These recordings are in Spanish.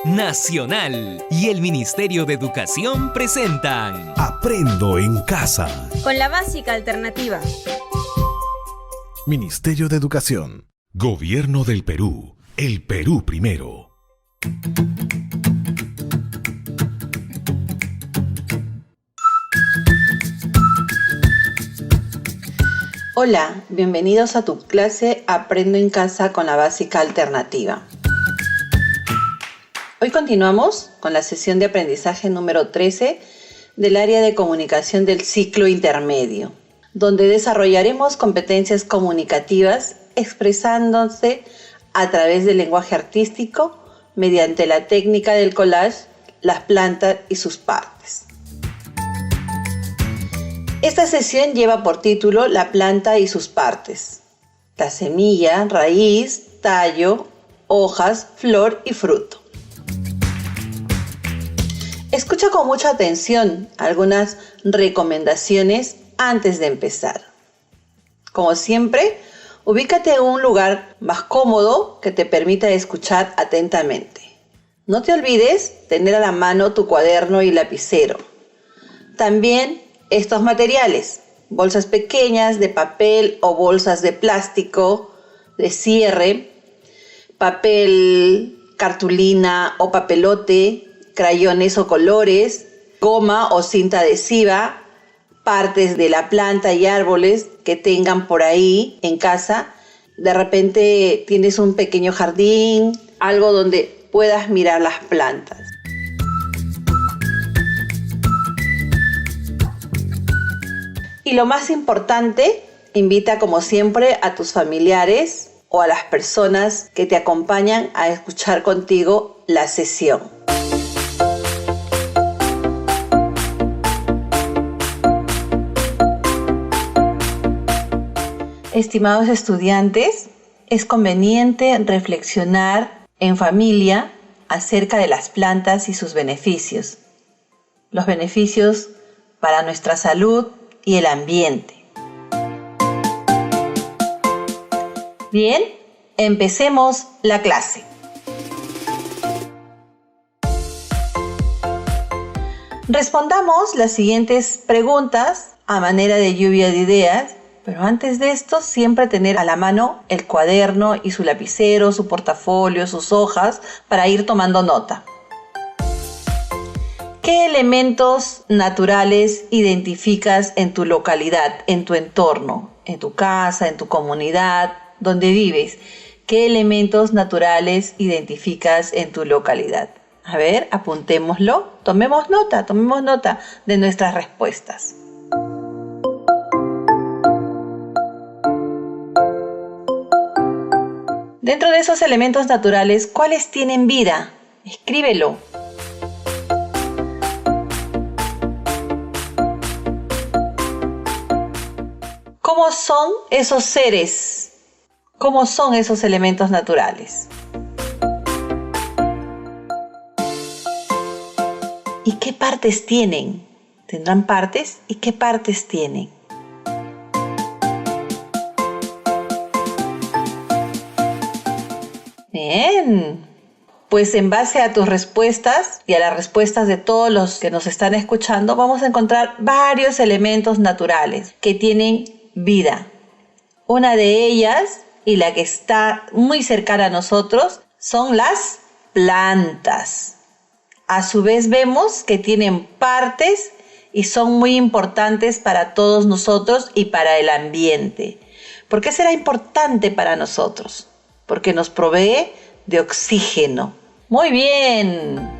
Nacional y el Ministerio de Educación presentan Aprendo en Casa. Con la básica alternativa. Ministerio de Educación. Gobierno del Perú. El Perú primero. Hola, bienvenidos a tu clase Aprendo en Casa con la básica alternativa. Hoy continuamos con la sesión de aprendizaje número 13 del área de comunicación del ciclo intermedio, donde desarrollaremos competencias comunicativas expresándose a través del lenguaje artístico mediante la técnica del collage, las plantas y sus partes. Esta sesión lleva por título La planta y sus partes: la semilla, raíz, tallo, hojas, flor y fruto. Escucha con mucha atención algunas recomendaciones antes de empezar. Como siempre, ubícate en un lugar más cómodo que te permita escuchar atentamente. No te olvides tener a la mano tu cuaderno y lapicero. También estos materiales, bolsas pequeñas de papel o bolsas de plástico, de cierre, papel, cartulina o papelote, crayones o colores, goma o cinta adhesiva, partes de la planta y árboles que tengan por ahí en casa. De repente tienes un pequeño jardín, algo donde puedas mirar las plantas. Y lo más importante, invita como siempre a tus familiares o a las personas que te acompañan a escuchar contigo la sesión. Estimados estudiantes, es conveniente reflexionar en familia acerca de las plantas y sus beneficios. Los beneficios para nuestra salud y el ambiente. Bien, empecemos la clase. Respondamos las siguientes preguntas a manera de lluvia de ideas, pero antes de esto siempre tener a la mano el cuaderno y su lapicero, su portafolio, sus hojas para ir tomando nota. ¿Qué elementos naturales identificas en tu localidad, en tu entorno, en tu casa, en tu comunidad, donde vives? ¿Qué elementos naturales identificas en tu localidad? A ver, apuntémoslo, tomemos nota de nuestras respuestas. Dentro de esos elementos naturales, ¿cuáles tienen vida? Escríbelo. ¿Cómo son esos seres? ¿Cómo son esos elementos naturales? ¿Y qué partes tienen? ¿Tendrán partes? ¿Y qué partes tienen? Bien. Pues en base a tus respuestas y a las respuestas de todos los que nos están escuchando, vamos a encontrar varios elementos naturales que tienen vida. Una de ellas, y la que está muy cercana a nosotros, son las plantas. A su vez vemos que tienen partes y son muy importantes para todos nosotros y para el ambiente. ¿Por qué será importante para nosotros? Porque nos provee de oxígeno. Muy bien.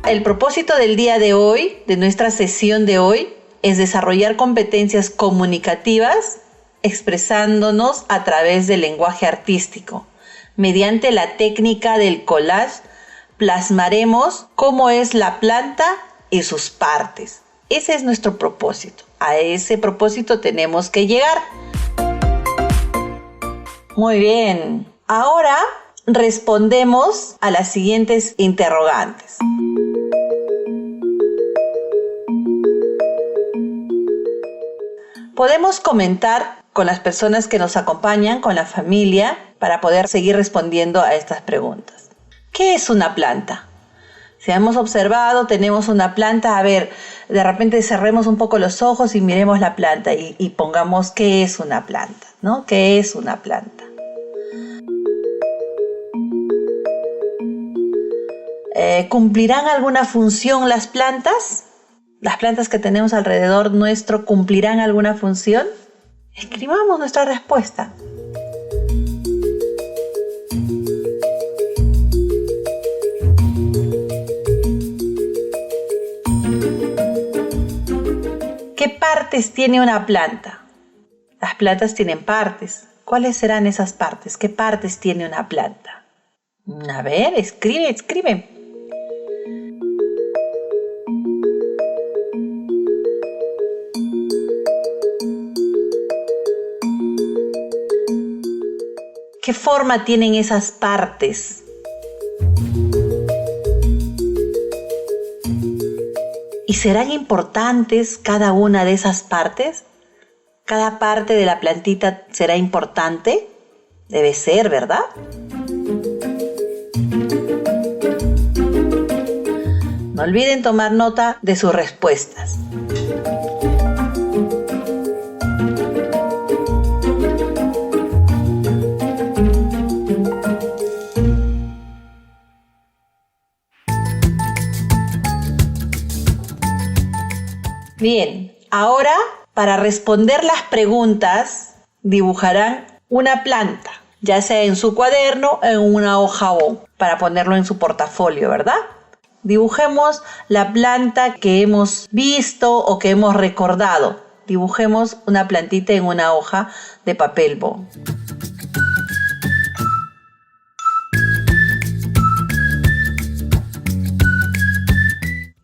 El propósito del día de hoy, de nuestra sesión de hoy, es desarrollar competencias comunicativas expresándonos a través del lenguaje artístico. Mediante la técnica del collage, plasmaremos cómo es la planta y sus partes. Ese es nuestro propósito. A ese propósito tenemos que llegar. Muy bien. Ahora respondemos a las siguientes interrogantes. Podemos comentar con las personas que nos acompañan, con la familia, para poder seguir respondiendo a estas preguntas. ¿Qué es una planta? Si hemos observado, tenemos una planta, a ver, de repente cerremos un poco los ojos y miremos la planta y pongamos qué es una planta, ¿no? ¿Qué es una planta? ¿Cumplirán alguna función las plantas? ¿Las plantas que tenemos alrededor nuestro cumplirán alguna función? Escribamos nuestra respuesta. ¿Qué partes tiene una planta? Las plantas tienen partes. ¿Cuáles serán esas partes? ¿Qué partes tiene una planta? A ver, escribe. ¿Qué forma tienen esas partes? ¿Y serán importantes cada una de esas partes? ¿Cada parte de la plantita será importante? Debe ser, ¿verdad? No olviden tomar nota de sus respuestas. Bien, ahora para responder las preguntas dibujarán una planta, ya sea en su cuaderno o en una hoja para ponerlo en su portafolio, ¿verdad? Dibujemos la planta que hemos visto o que hemos recordado. Dibujemos una plantita en una hoja de papel bond.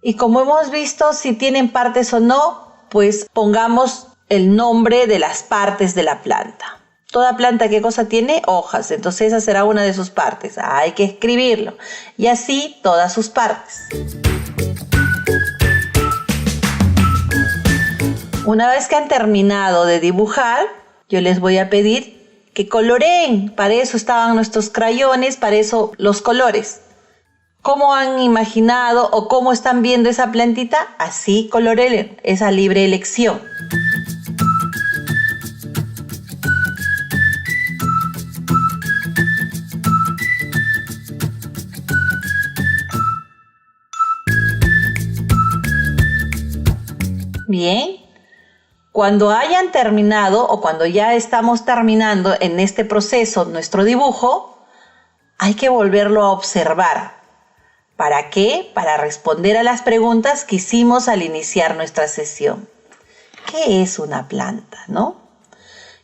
Y como hemos visto si tienen partes o no, pues pongamos el nombre de las partes de la planta. Toda planta, ¿qué cosa tiene? Hojas. Entonces esa será una de sus partes. Hay que escribirlo. Y así todas sus partes. Una vez que han terminado de dibujar, yo les voy a pedir que coloreen. Para eso estaban nuestros crayones, para eso los colores. ¿Cómo han imaginado o cómo están viendo esa plantita? Así coloreen, esa libre elección. Bien, cuando hayan terminado o cuando ya estamos terminando en este proceso nuestro dibujo, hay que volverlo a observar. ¿Para qué? Para responder a las preguntas que hicimos al iniciar nuestra sesión. ¿Qué es una planta, no?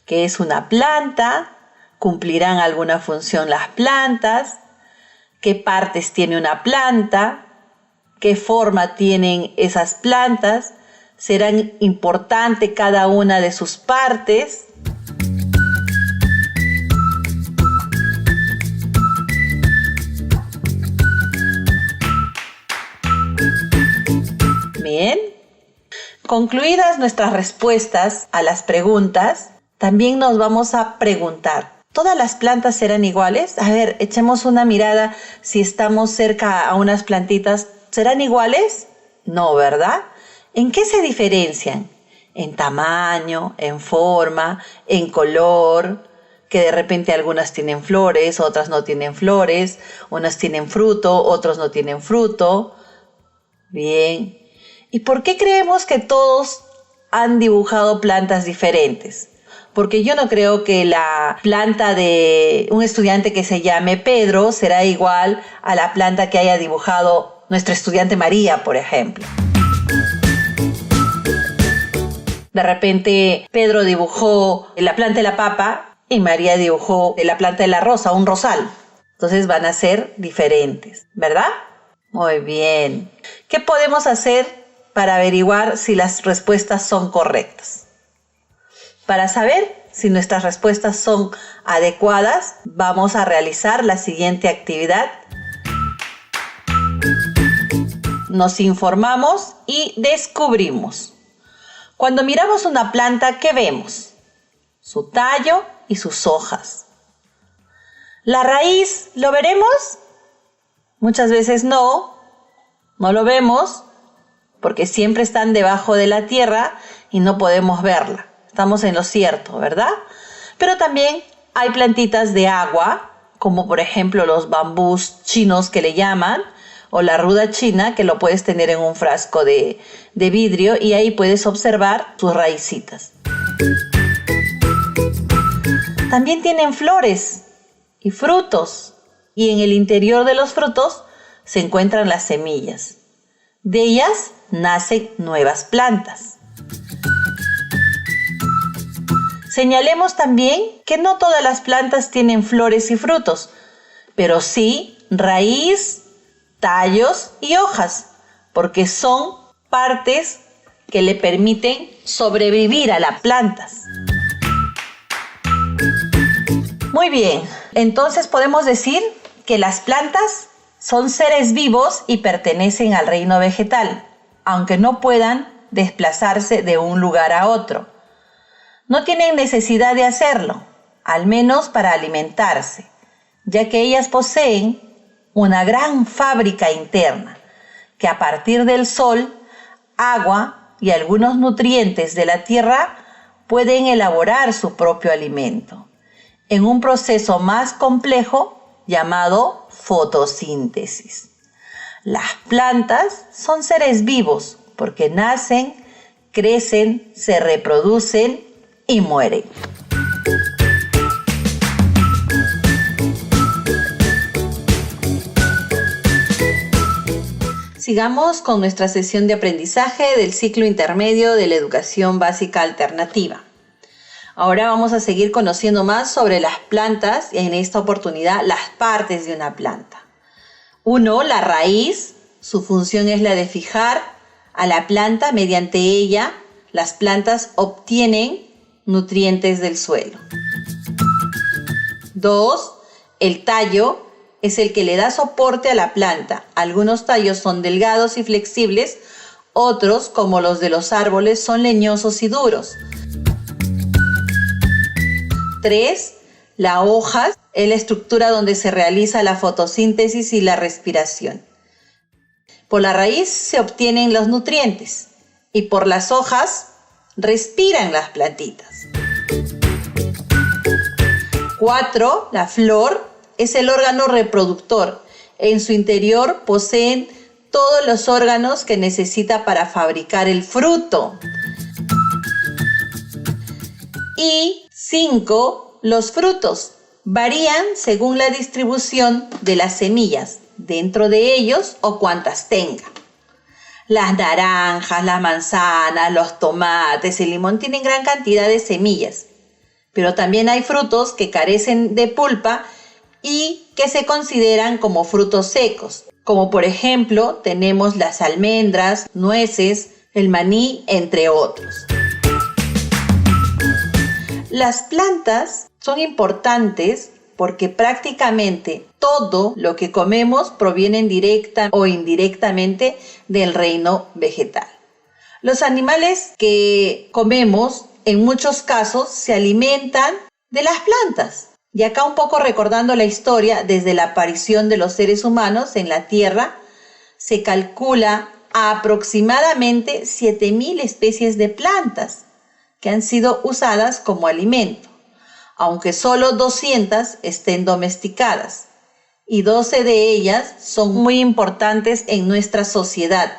¿Qué es una planta? ¿Cumplirán alguna función las plantas? ¿Qué partes tiene una planta? ¿Qué forma tienen esas plantas? ¿Serán importantes cada una de sus partes? Bien, concluidas nuestras respuestas a las preguntas, también nos vamos a preguntar, ¿todas las plantas serán iguales? A ver, echemos una mirada si estamos cerca a unas plantitas, ¿serán iguales? No, ¿verdad? ¿En qué se diferencian? En tamaño, en forma, en color, que de repente algunas tienen flores, otras no tienen flores, unas tienen fruto, otros no tienen fruto. Bien. ¿Y por qué creemos que todos han dibujado plantas diferentes? Porque yo no creo que la planta de un estudiante que se llame Pedro será igual a la planta que haya dibujado nuestra estudiante María, por ejemplo. De repente Pedro dibujó la planta de la papa y María dibujó la planta de la rosa, un rosal. Entonces van a ser diferentes, ¿verdad? Muy bien. ¿Qué podemos hacer para averiguar si las respuestas son correctas? Para saber si nuestras respuestas son adecuadas, vamos a realizar la siguiente actividad. Nos informamos y descubrimos. Cuando miramos una planta, ¿qué vemos? su tallo y sus hojas. ¿La raíz lo veremos? Muchas veces no lo vemos porque siempre están debajo de la tierra y no podemos verla. Estamos en lo cierto, ¿verdad? Pero también hay plantitas de agua, como por ejemplo los bambús chinos que le llaman, o la ruda china, que lo puedes tener en un frasco de vidrio y ahí puedes observar sus raícitas. También tienen flores y frutos, y en el interior de los frutos se encuentran las semillas. De ellas nacen nuevas plantas. Señalemos también que no todas las plantas tienen flores y frutos, pero sí raíz, tallos y hojas, porque son partes que le permiten sobrevivir a las plantas. Muy bien, entonces podemos decir que las plantas son seres vivos y pertenecen al reino vegetal, aunque no puedan desplazarse de un lugar a otro. No tienen necesidad de hacerlo, al menos para alimentarse, ya que ellas poseen una gran fábrica interna, que a partir del sol, agua y algunos nutrientes de la tierra pueden elaborar su propio alimento, en un proceso más complejo llamado fotosíntesis. Las plantas son seres vivos porque nacen, crecen, se reproducen y mueren. Sigamos con nuestra sesión de aprendizaje del ciclo intermedio de la educación básica alternativa. Ahora vamos a seguir conociendo más sobre las plantas y en esta oportunidad las partes de una planta. 1. La raíz. Su función es la de fijar a la planta. Mediante ella, las plantas obtienen nutrientes del suelo. 2. El tallo es el que le da soporte a la planta. Algunos tallos son delgados y flexibles, otros, como los de los árboles, son leñosos y duros. 3. La hoja es la estructura donde se realiza la fotosíntesis y la respiración. Por la raíz se obtienen los nutrientes y por las hojas respiran las plantitas. 4. La flor es el órgano reproductor. En su interior poseen todos los órganos que necesita para fabricar el fruto. Y 5. Los frutos varían según la distribución de las semillas dentro de ellos o cuantas tenga. Las naranjas, las manzanas, los tomates, el limón tienen gran cantidad de semillas, pero también hay frutos que carecen de pulpa y que se consideran como frutos secos, como por ejemplo tenemos las almendras, nueces, el maní, entre otros. Las plantas son importantes porque prácticamente todo lo que comemos proviene directa o indirectamente del reino vegetal. Los animales que comemos en muchos casos se alimentan de las plantas. Y acá un poco recordando la historia, desde la aparición de los seres humanos en la Tierra, se calcula aproximadamente 7.000 especies de plantas que han sido usadas como alimento, aunque solo 200 estén domesticadas, y 12 de ellas son muy importantes en nuestra sociedad.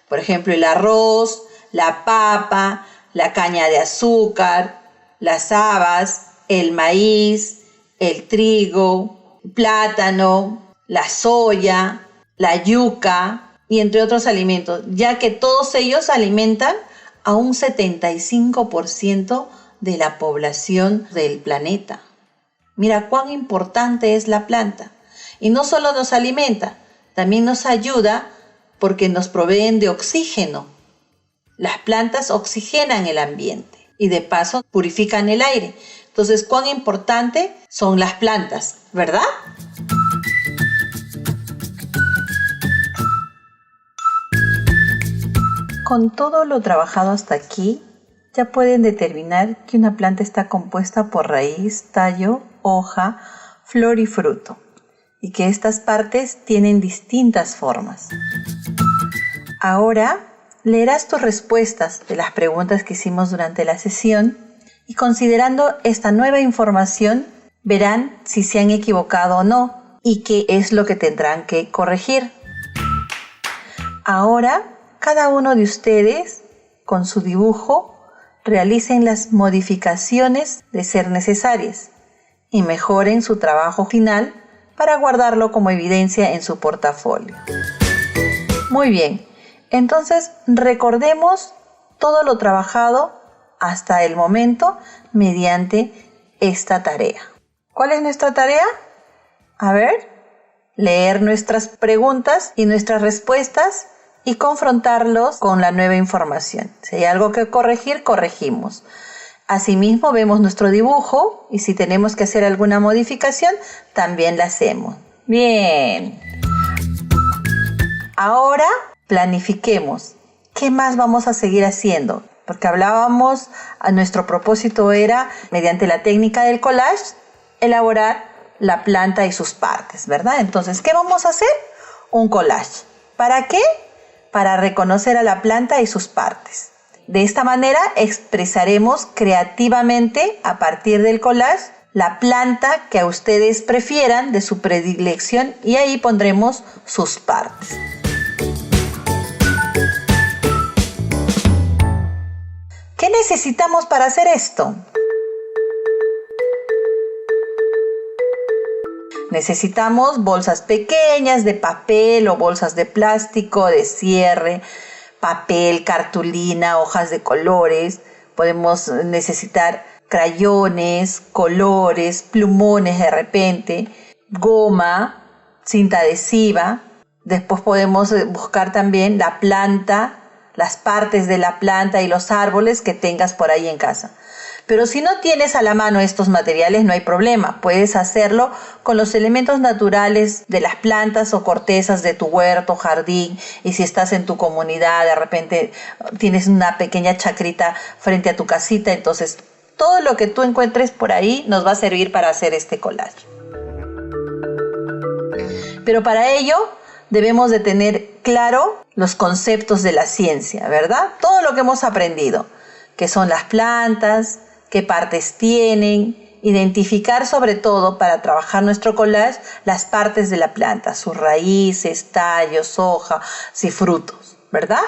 Por ejemplo, el arroz, la papa, la caña de azúcar, las habas, el maíz, el trigo, el plátano, la soya, la yuca y entre otros alimentos, ya que todos ellos alimentan a un 75% de la población del planeta. Mira cuán importante es la planta. Y no solo nos alimenta, también nos ayuda porque nos proveen de oxígeno. Las plantas oxigenan el ambiente y de paso purifican el aire. Entonces, cuán importante son las plantas, ¿verdad? Con todo lo trabajado hasta aquí, ya pueden determinar que una planta está compuesta por raíz, tallo, hoja, flor y fruto, y que estas partes tienen distintas formas. Ahora leerás tus respuestas de las preguntas que hicimos durante la sesión y considerando esta nueva información verán si se han equivocado o no y qué es lo que tendrán que corregir. Ahora, cada uno de ustedes, con su dibujo, realicen las modificaciones de ser necesarias y mejoren su trabajo final para guardarlo como evidencia en su portafolio. Muy bien, entonces recordemos todo lo trabajado hasta el momento mediante esta tarea. ¿Cuál es nuestra tarea? A ver, leer nuestras preguntas y nuestras respuestas y confrontarlos con la nueva información. Si hay algo que corregir, corregimos. Asimismo, vemos nuestro dibujo y si tenemos que hacer alguna modificación, también la hacemos. Bien. Ahora, planifiquemos. ¿Qué más vamos a seguir haciendo? Porque hablábamos, nuestro propósito era, mediante la técnica del collage, elaborar la planta y sus partes, ¿verdad? Entonces, ¿qué vamos a hacer? Un collage. ¿Para qué? Para reconocer a la planta y sus partes. De esta manera expresaremos creativamente a partir del collage la planta que a ustedes prefieran de su predilección y ahí pondremos sus partes. ¿Qué necesitamos para hacer esto? Necesitamos bolsas pequeñas de papel o bolsas de plástico, de cierre, papel, cartulina, hojas de colores. Podemos necesitar crayones, colores, plumones de repente, goma, cinta adhesiva. Después podemos buscar también la planta, las partes de la planta y los árboles que tengas por ahí en casa. Pero si no tienes a la mano estos materiales, no hay problema. Puedes hacerlo con los elementos naturales de las plantas o cortezas de tu huerto, jardín. Y si estás en tu comunidad, de repente tienes una pequeña chacrita frente a tu casita, entonces todo lo que tú encuentres por ahí nos va a servir para hacer este collage. Pero para ello debemos de tener claro los conceptos de la ciencia, ¿verdad? Todo lo que hemos aprendido, que son las plantas, qué partes tienen, identificar sobre todo para trabajar nuestro collage las partes de la planta, sus raíces, tallos, hojas y frutos, ¿verdad?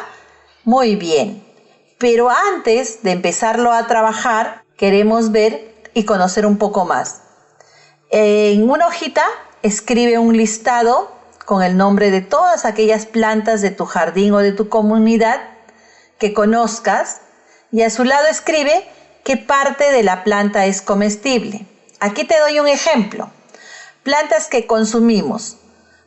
Muy bien, pero antes de empezarlo a trabajar, queremos ver y conocer un poco más. En una hojita escribe un listado con el nombre de todas aquellas plantas de tu jardín o de tu comunidad que conozcas y a su lado escribe qué parte de la planta es comestible. Aquí te doy un ejemplo. Plantas que consumimos.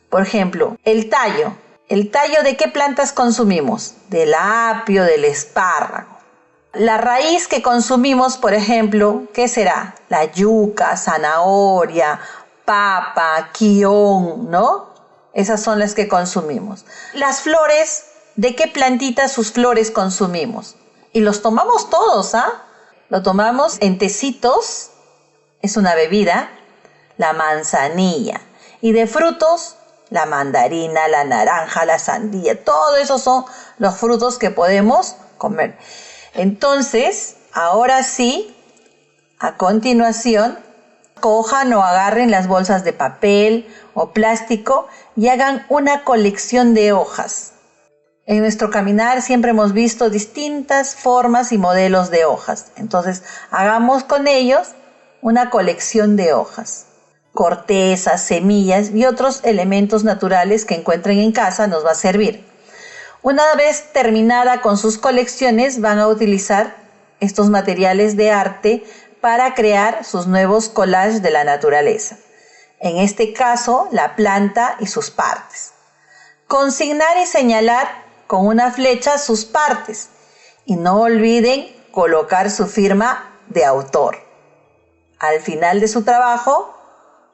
Por ejemplo, el tallo. ¿El tallo de qué plantas consumimos? Del apio, del espárrago. La raíz que consumimos, por ejemplo, ¿qué será? La yuca, zanahoria, papa, quión, ¿no? Esas son las que consumimos. Las flores, ¿de qué plantitas sus flores consumimos? Y los tomamos todos, ¿ah? Lo tomamos en tecitos, es una bebida, la manzanilla. Y de frutos, la mandarina, la naranja, la sandía. Todo eso son los frutos que podemos comer. Entonces, ahora sí, a continuación, cojan o agarren las bolsas de papel o plástico y hagan una colección de hojas. En nuestro caminar siempre hemos visto distintas formas y modelos de hojas. Entonces, hagamos con ellos una colección de hojas. Cortezas, semillas y otros elementos naturales que encuentren en casa nos va a servir. Una vez terminada con sus colecciones, van a utilizar estos materiales de arte para crear sus nuevos collages de la naturaleza. En este caso, la planta y sus partes. Consignar y señalar con una flecha sus partes y no olviden colocar su firma de autor. Al final de su trabajo,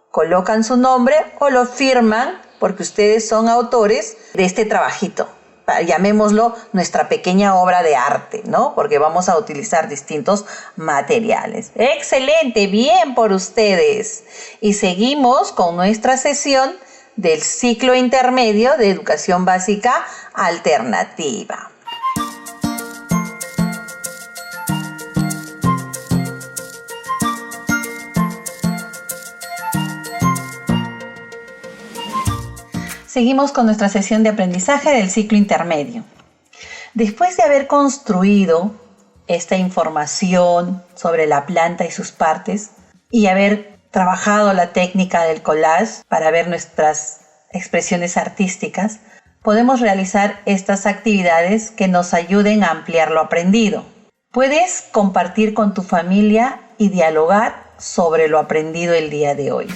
colocan su nombre o lo firman porque ustedes son autores de este trabajito. llamémoslo nuestra pequeña obra de arte, ¿no? Porque vamos a utilizar distintos materiales. ¡Excelente! Bien por ustedes. Y seguimos con nuestra sesión del ciclo intermedio de educación básica alternativa. Seguimos con nuestra sesión de aprendizaje del ciclo intermedio. Después de haber construido esta información sobre la planta y sus partes y haber trabajado la técnica del collage para ver nuestras expresiones artísticas, podemos realizar estas actividades que nos ayuden a ampliar lo aprendido. Puedes compartir con tu familia y dialogar sobre lo aprendido el día de hoy.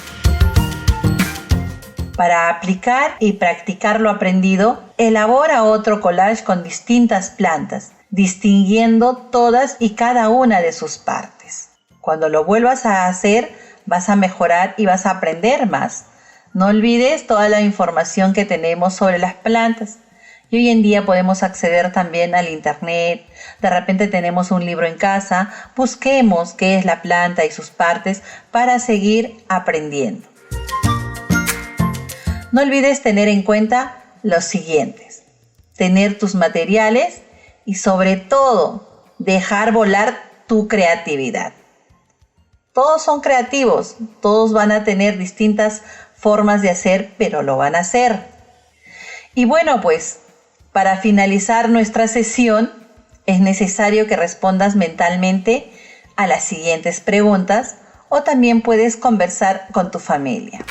Para aplicar y practicar lo aprendido, elabora otro collage con distintas plantas, distinguiendo todas y cada una de sus partes. Cuando lo vuelvas a hacer, vas a mejorar y vas a aprender más. No olvides toda la información que tenemos sobre las plantas. Y hoy en día podemos acceder también al internet. De repente tenemos un libro en casa. Busquemos qué es la planta y sus partes para seguir aprendiendo. No olvides tener en cuenta los siguientes: tener tus materiales y sobre todo dejar volar tu creatividad. Todos son creativos, todos van a tener distintas formas de hacer, pero lo van a hacer. Y bueno, pues para finalizar nuestra sesión es necesario que respondas mentalmente a las siguientes preguntas o también puedes conversar con tu familia.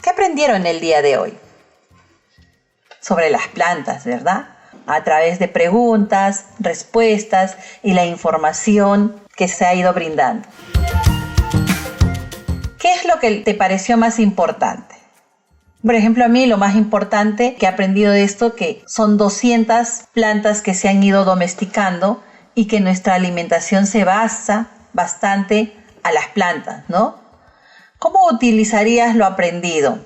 ¿Qué aprendieron el día de hoy? Sobre las plantas, ¿verdad? A través de preguntas, respuestas y la información que se ha ido brindando. ¿Qué es lo que te pareció más importante? Por ejemplo, a mí lo más importante que he aprendido de esto que son 200 plantas que se han ido domesticando y que nuestra alimentación se basa bastante a las plantas, ¿no? ¿Cómo utilizarías lo aprendido?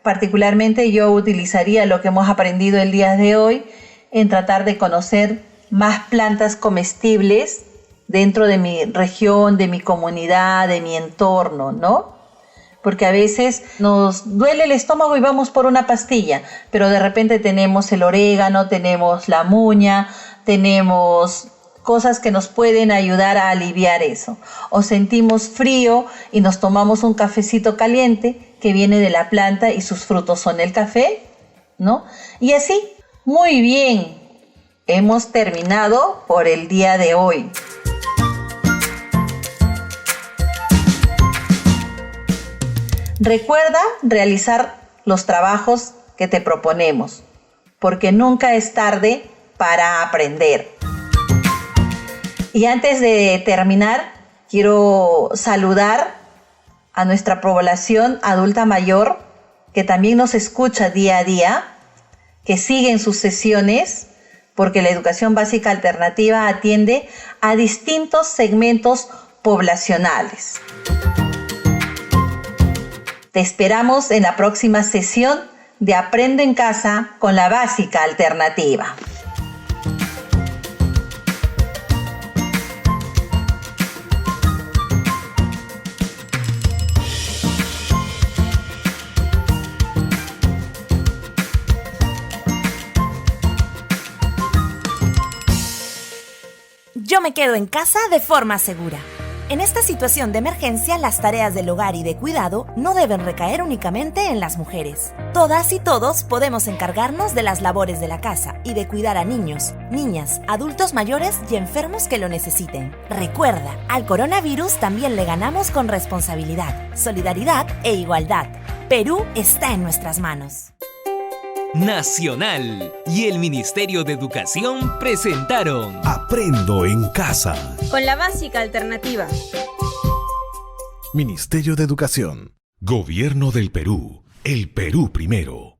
Particularmente yo utilizaría lo que hemos aprendido el día de hoy en tratar de conocer más plantas comestibles dentro de mi región, de mi comunidad, de mi entorno, ¿no? Porque a veces nos duele el estómago y vamos por una pastilla, pero de repente tenemos el orégano, tenemos la muña, tenemos cosas que nos pueden ayudar a aliviar eso. O sentimos frío y nos tomamos un cafecito caliente que viene de la planta y sus frutos son el café, ¿no? Y así, muy bien, hemos terminado por el día de hoy. Recuerda realizar los trabajos que te proponemos, porque nunca es tarde para aprender. Y antes de terminar, quiero saludar a nuestra población adulta mayor, que también nos escucha día a día, que sigue en sus sesiones, porque la educación básica alternativa atiende a distintos segmentos poblacionales. Te esperamos en la próxima sesión de Aprende en Casa con la Básica Alternativa. Yo me quedo en casa de forma segura. En esta situación de emergencia, las tareas del hogar y de cuidado no deben recaer únicamente en las mujeres. Todas y todos podemos encargarnos de las labores de la casa y de cuidar a niños, niñas, adultos mayores y enfermos que lo necesiten. Recuerda, al coronavirus también le ganamos con responsabilidad, solidaridad e igualdad. Perú está en nuestras manos. Nacional y el Ministerio de Educación presentaron Aprendo en Casa. Con la Básica Alternativa. Ministerio de Educación. Gobierno del Perú. El Perú primero.